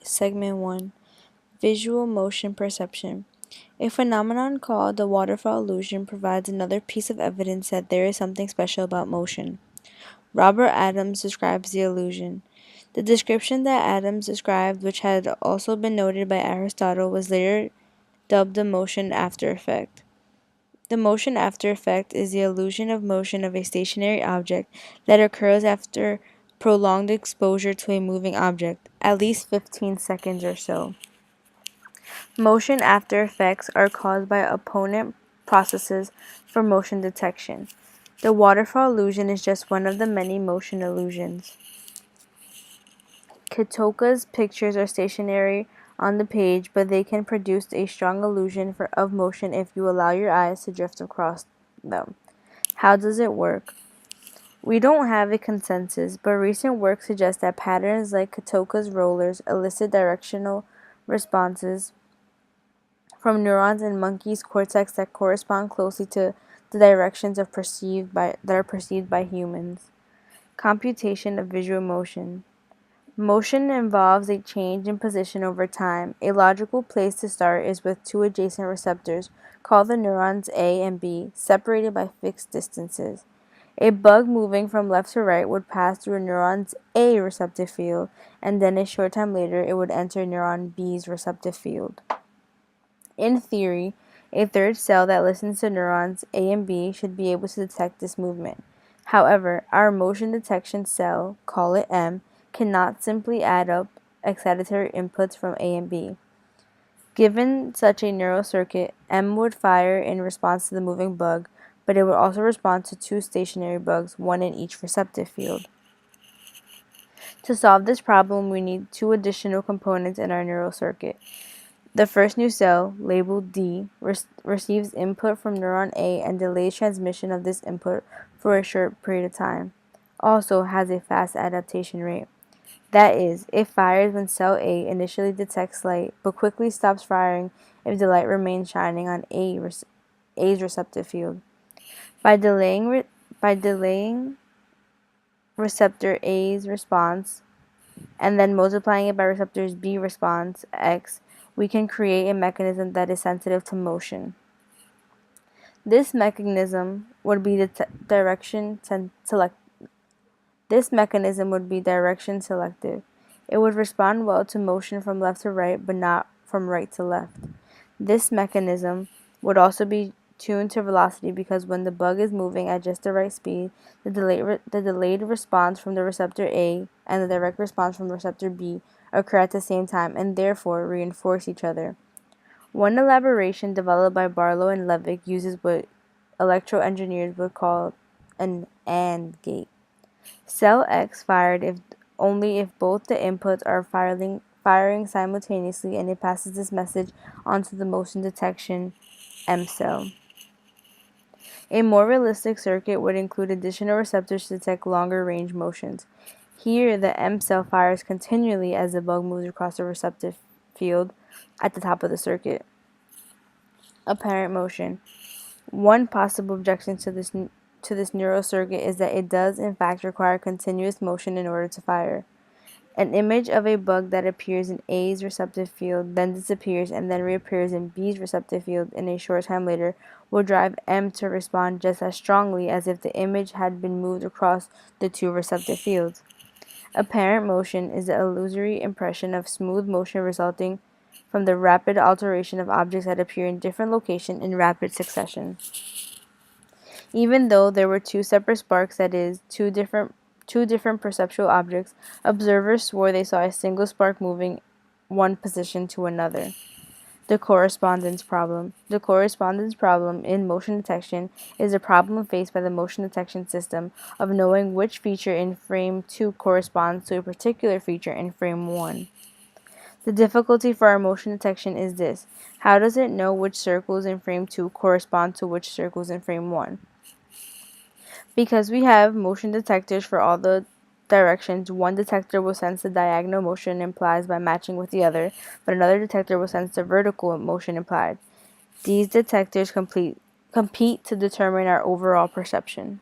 Segment 1. Visual Motion Perception. A phenomenon called the waterfall illusion provides another piece of evidence that there is something special about motion. Robert Adams describes the illusion. The description that Adams described, which had also been noted by Aristotle, was later dubbed the motion after effect. The motion after effect is the illusion of motion of a stationary object that occurs after prolonged exposure to a moving object, at least 15 seconds or so. Motion after effects are caused by opponent processes for motion detection. The waterfall illusion is just one of the many motion illusions. Katoka's pictures are stationary on the page, but they can produce a strong illusion of motion if you allow your eyes to drift across them. How does it work? We don't have a consensus, but recent work suggests that patterns like Katoka's rollers elicit directional responses from neurons in monkeys' cortex that correspond closely to the directions that are perceived by humans. Computation of visual motion. Motion involves a change in position over time. A logical place to start is with two adjacent receptors, called the neurons A and B, separated by fixed distances. A bug moving from left to right would pass through a neuron's A receptive field, and then a short time later it would enter neuron B's receptive field. In theory, a third cell that listens to neurons A and B should be able to detect this movement. However, our motion detection cell, call it M, cannot simply add up excitatory inputs from A and B. Given such a neural circuit, M would fire in response to the moving bug, but it would also respond to two stationary bugs, one in each receptive field. To solve this problem, we need two additional components in our neural circuit. The first new cell, labeled D, receives input from neuron A and delays transmission of this input for a short period of time. Also has a fast adaptation rate. That is, it fires when cell A initially detects light, but quickly stops firing if the light remains shining on A's receptive field. By delaying receptor A's response and then multiplying it by receptors B response, X, we can create a mechanism that is sensitive to motion. This mechanism would be direction selective. It would respond well to motion from left to right, but not from right to left. This mechanism would also be tuned to velocity because when the bug is moving at just the right speed, the delayed response from the receptor A and the direct response from receptor B occur at the same time and therefore reinforce each other. One elaboration developed by Barlow and Levick uses what electro engineers would call an AND gate. Cell X fired only if both the inputs are firing simultaneously, and it passes this message onto the motion detection M cell. A more realistic circuit would include additional receptors to detect longer range motions. Here, the M cell fires continually as the bug moves across the receptive field at the top of the circuit. Apparent motion. One possible objection to this neural circuit is that it does in fact require continuous motion in order to fire. An image of a bug that appears in A's receptive field, then disappears, and then reappears in B's receptive field in a short time later will drive M to respond just as strongly as if the image had been moved across the two receptive fields. Apparent motion is the illusory impression of smooth motion resulting from the rapid alteration of objects that appear in different locations in rapid succession. Even though there were two separate sparks, that is, two different perceptual objects, observers swore they saw a single spark moving one position to another. The correspondence problem. The correspondence problem in motion detection is a problem faced by the motion detection system of knowing which feature in frame 2 corresponds to a particular feature in frame 1. The difficulty for our motion detection is this: how does it know which circles in frame 2 correspond to which circles in frame 1? Because we have motion detectors for all the directions, one detector will sense the diagonal motion implied by matching with the other, but another detector will sense the vertical motion implied. These detectors compete to determine our overall perception.